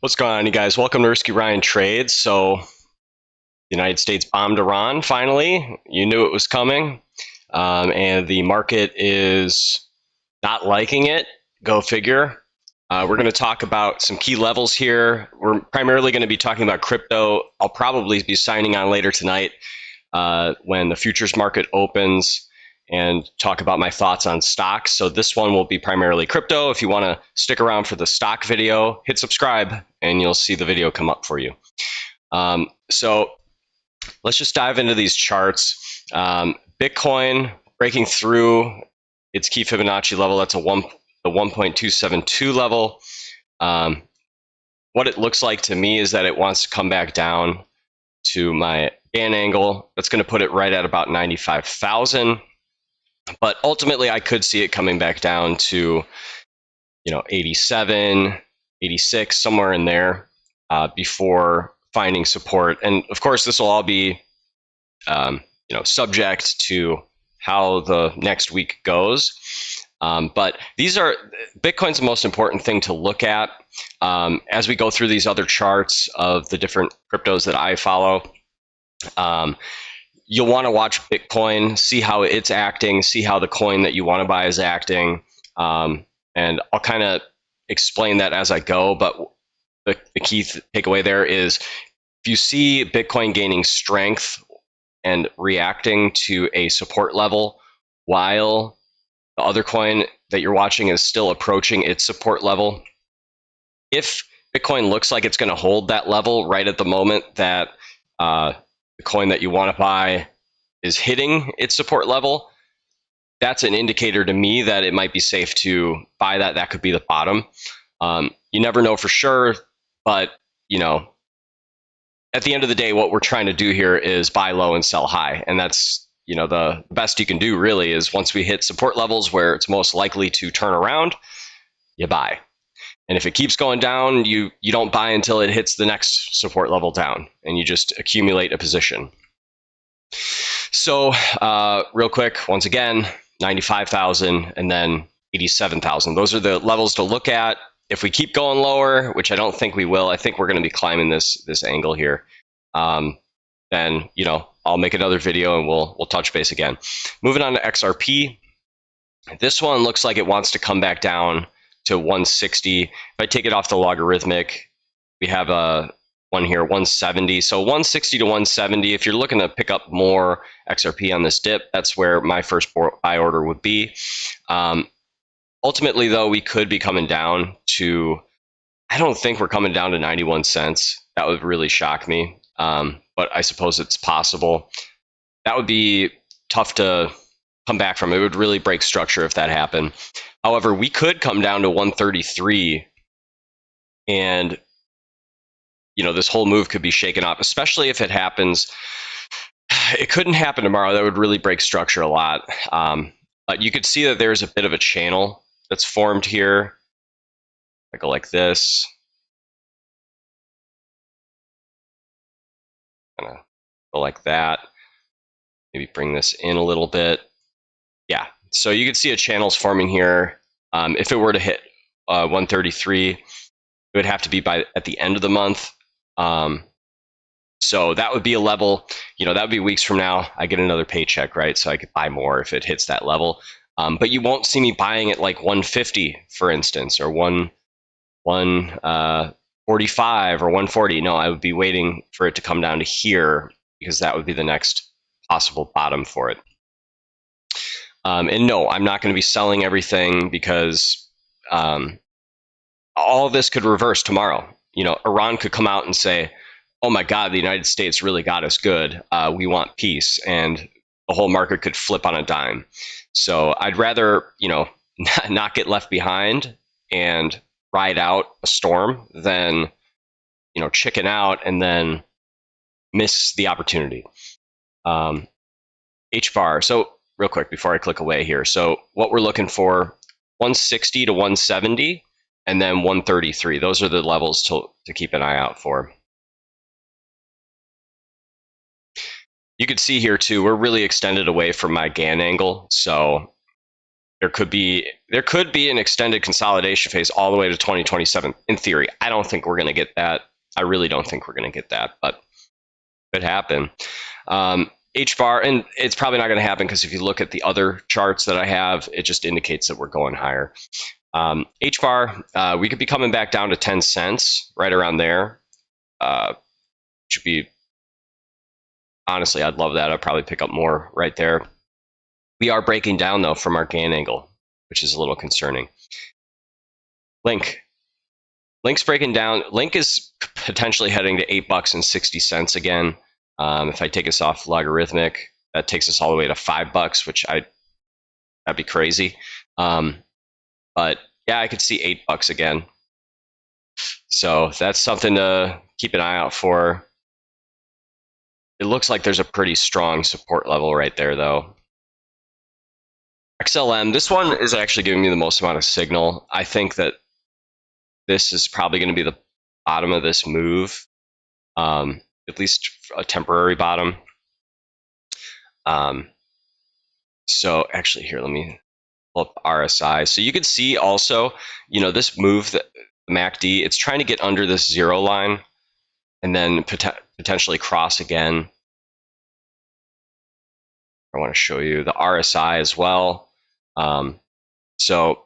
What's going on, you guys? Welcome to Risky Ryan Trades. So, the United States bombed Iran finally. You knew it was coming. And the market is not liking it. Go figure. We're going to talk about some key levels here. We're primarily going to be talking about crypto. I'll probably be signing on later tonight when the futures market opens and talk about my thoughts on stocks. So this one will be primarily crypto. If you want to stick around for the stock video, hit subscribe and you'll see the video come up for you. So let's just dive into these charts. Bitcoin breaking through its key Fibonacci level. That's the 1.272 level. What it looks like to me is that it wants to come back down to my Gann angle. That's going to put it right at about 95,000. But ultimately, I could see it coming back down to, 87, 86, somewhere in there before finding support. And of course, this will all be, subject to how the next week goes. But Bitcoin's the most important thing to look at as we go through these other charts of the different cryptos that I follow. You'll want to watch Bitcoin, see how it's acting, see how the coin that you want to buy is acting. And I'll kind of explain that as I go. But the key takeaway there is if you see Bitcoin gaining strength and reacting to a support level while the other coin that you're watching is still approaching its support level, if Bitcoin looks like it's going to hold that level right at the moment that the coin that you want to buy is hitting its support level, that's an indicator to me that it might be safe to buy that. That could be the bottom. You never know for sure, but at the end of the day, what we're trying to do here is buy low and sell high. And that's, the best you can do really is once we hit support levels where it's most likely to turn around, you buy. And if it keeps going down, you don't buy until it hits the next support level down, and you just accumulate a position. So real quick, once again, 95,000 and then 87,000. Those are the levels to look at. If we keep going lower, which I don't think we will, I think we're going to be climbing this angle here. Then I'll make another video and we'll touch base again. Moving on to XRP. This one looks like it wants to come back down to 160. If I take it off the logarithmic, we have a one here, 170. So 160 to 170. If you're looking to pick up more XRP on this dip, that's where my first buy order would be. Ultimately, though, we could be coming down to, I don't think we're coming down to 91 cents. That would really shock me. But I suppose it's possible. That would be tough to come back from. It would really break structure if that happened. However, we could come down to 133 and this whole move could be shaken up, especially if it happens. It couldn't happen tomorrow. That would really break structure a lot. But you could see that there's a bit of a channel that's formed here. I go like this. Kind of go like that. Maybe bring this in a little bit. Yeah. So you can see a channel's forming here. If it were to hit 133, it would have to be at the end of the month. So that would be a level, that would be weeks from now. I get another paycheck, right? So I could buy more if it hits that level. But you won't see me buying at like 150, for instance, or 145 or 140. No, I would be waiting for it to come down to here because that would be the next possible bottom for it. And no, I'm not going to be selling everything because all of this could reverse tomorrow. Iran could come out and say, oh my God, the United States really got us good. We want peace. And the whole market could flip on a dime. So I'd rather, not get left behind and ride out a storm than, chicken out and then miss the opportunity. HBAR. So real quick before I click away here. So what we're looking for, 160 to 170 and then 133. Those are the levels to keep an eye out for. You can see here too, we're really extended away from my Gann angle. So there could be an extended consolidation phase all the way to 2027 in theory. I don't think we're going to get that. I really don't think we're going to get that, but it could happen. H bar, and it's probably not going to happen because if you look at the other charts that I have, it just indicates that we're going higher. H bar, we could be coming back down to 10 cents, right around there. Should be, honestly, I'd love that. I'd probably pick up more right there. We are breaking down though from our Gann angle, which is a little concerning. Link's breaking down. Link is potentially heading to $8.60 again. If I take us off logarithmic, that takes us all the way to $5, which that'd be crazy. But yeah, I could see $8 again. So that's something to keep an eye out for. It looks like there's a pretty strong support level right there, though. XLM, this one is actually giving me the most amount of signal. I think that this is probably going to be the bottom of this move, at least a temporary bottom. So actually here, let me pull up RSI. So you can see also, this move, that MACD, it's trying to get under this 0 line and then potentially cross again. I want to show you the RSI as well. So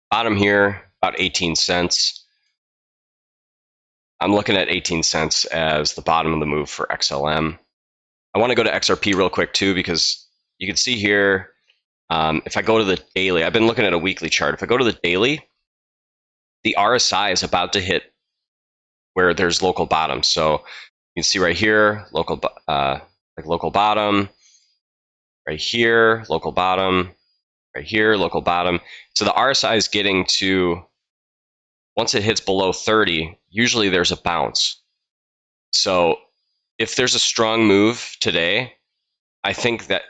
bottom here, about 18 cents. I'm looking at 18 cents as the bottom of the move for XLM. I want to go to XRP real quick too, because you can see here, if I go to the daily, I've been looking at a weekly chart. If I go to the daily, the RSI is about to hit where there's local bottom. So you can see right here, local bottom, right here, local bottom, right here, local bottom. So the RSI is getting to, once it hits below 30, usually there's a bounce. So if there's a strong move today, I think that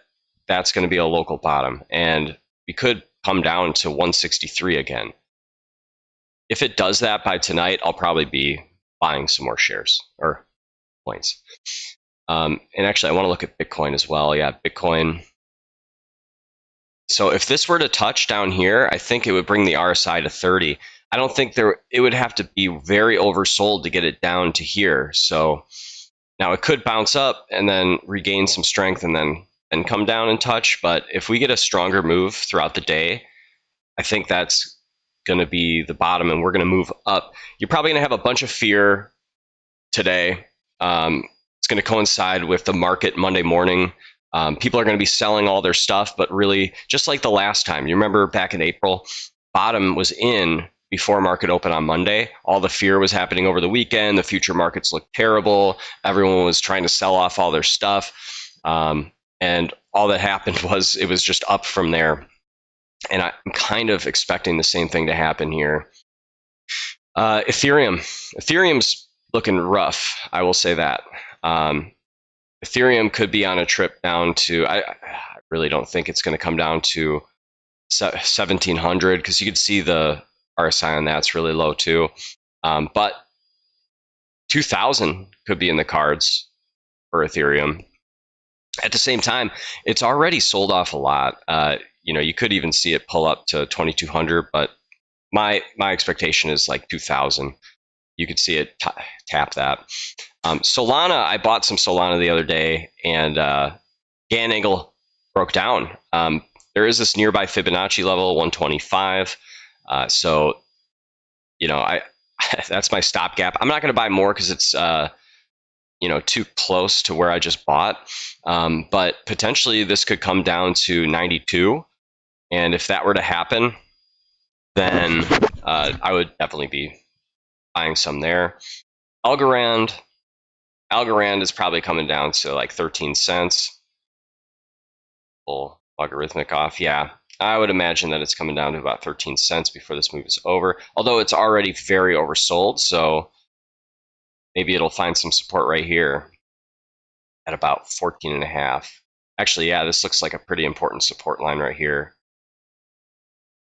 that's going to be a local bottom, and we could come down to 163 again. If it does that by tonight, I'll probably be buying some more shares or coins. And actually, I want to look at Bitcoin as well. Yeah, Bitcoin. So if this were to touch down here, I think it would bring the RSI to 30. I don't think it would have to be very oversold to get it down to here. So now it could bounce up and then regain some strength and then come down and touch. But if we get a stronger move throughout the day, I think that's going to be the bottom and we're going to move up. You're probably going to have a bunch of fear today. It's going to coincide with the market Monday morning. People are going to be selling all their stuff, but really, just like the last time, you remember back in April, bottom was in before market open on Monday. All the fear was happening over the weekend. The future markets looked terrible. Everyone was trying to sell off all their stuff. And all that happened was it was just up from there. And I'm kind of expecting the same thing to happen here. Ethereum's looking rough, I will say that. Ethereum could be on a trip down to, I really don't think it's going to come down to 1700, because you could see the RSI on that's really low too. But 2000 could be in the cards for Ethereum. At the same time, it's already sold off a lot. You could even see it pull up to 2200, but my expectation is like 2000. You could see it tap that. Solana, I bought some Solana the other day, and Gann angle broke down. There is this nearby Fibonacci level, 125. So, that's my stopgap. I'm not going to buy more because it's too close to where I just bought. But potentially this could come down to 92, and if that were to happen, then I would definitely be buying some there. Algorand is probably coming down to like 13 cents. Pull logarithmic off. Yeah, I would imagine that it's coming down to about 13 cents before this move is over, although it's already very oversold. So maybe it'll find some support right here at about 14.5. Actually, yeah, this looks like a pretty important support line right here.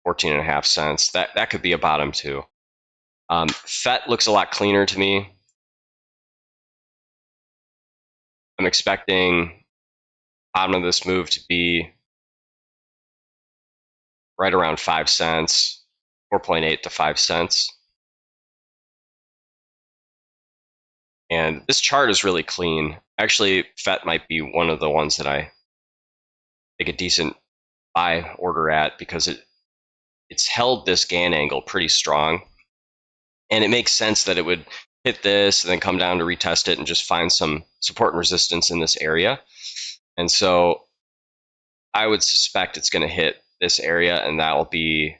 14.5 cents. That could be a bottom too. FET looks a lot cleaner to me. I'm expecting bottom of this move to be right around 5 cents, 4.8 to 5 cents. And this chart is really clean. Actually, FET might be one of the ones that I take a decent buy order at because it's held this Gann angle pretty strong. And it makes sense that it would hit this and then come down to retest it and just find some support and resistance in this area. And so I would suspect it's going to hit this area, and that will be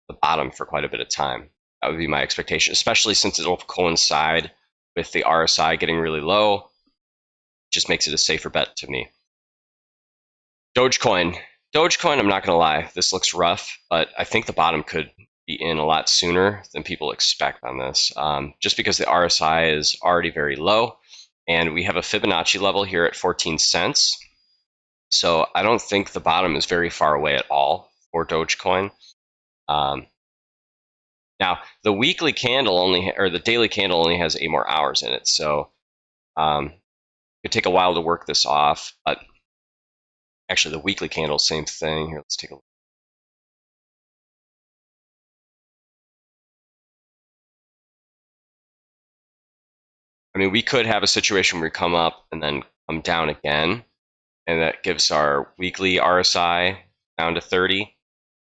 the bottom for quite a bit of time. That would be my expectation, especially since it'll coincide with the RSI getting really low. It just makes it a safer bet to me. Dogecoin, I'm not going to lie, this looks rough, but I think the bottom could be in a lot sooner than people expect on this, just because the RSI is already very low, and we have a Fibonacci level here at 14 cents. So I don't think the bottom is very far away at all for Dogecoin. Now, the weekly candle or the daily candle only has 8 more hours in it, so it could take a while to work this off. But actually, the weekly candle, same thing. Here, let's take a look. I mean, we could have a situation where we come up and then come down again, and that gives our weekly RSI down to 30.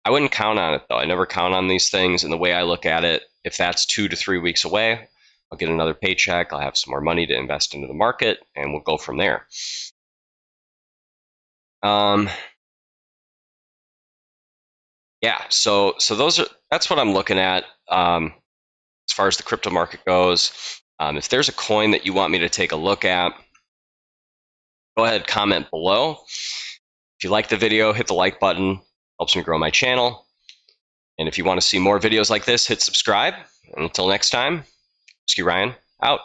I wouldn't count on it, though. I never count on these things, and the way I look at it, if that's 2 to 3 weeks away, I'll get another paycheck, I'll have some more money to invest into the market, and we'll go from there. Yeah, so that's what I'm looking at as far as the crypto market goes. If there's a coin that you want me to take a look at, go ahead, comment below. If you like the video, hit the like button. Helps me grow my channel. And if you want to see more videos like this, hit subscribe. And until next time, Ski Ryan, out.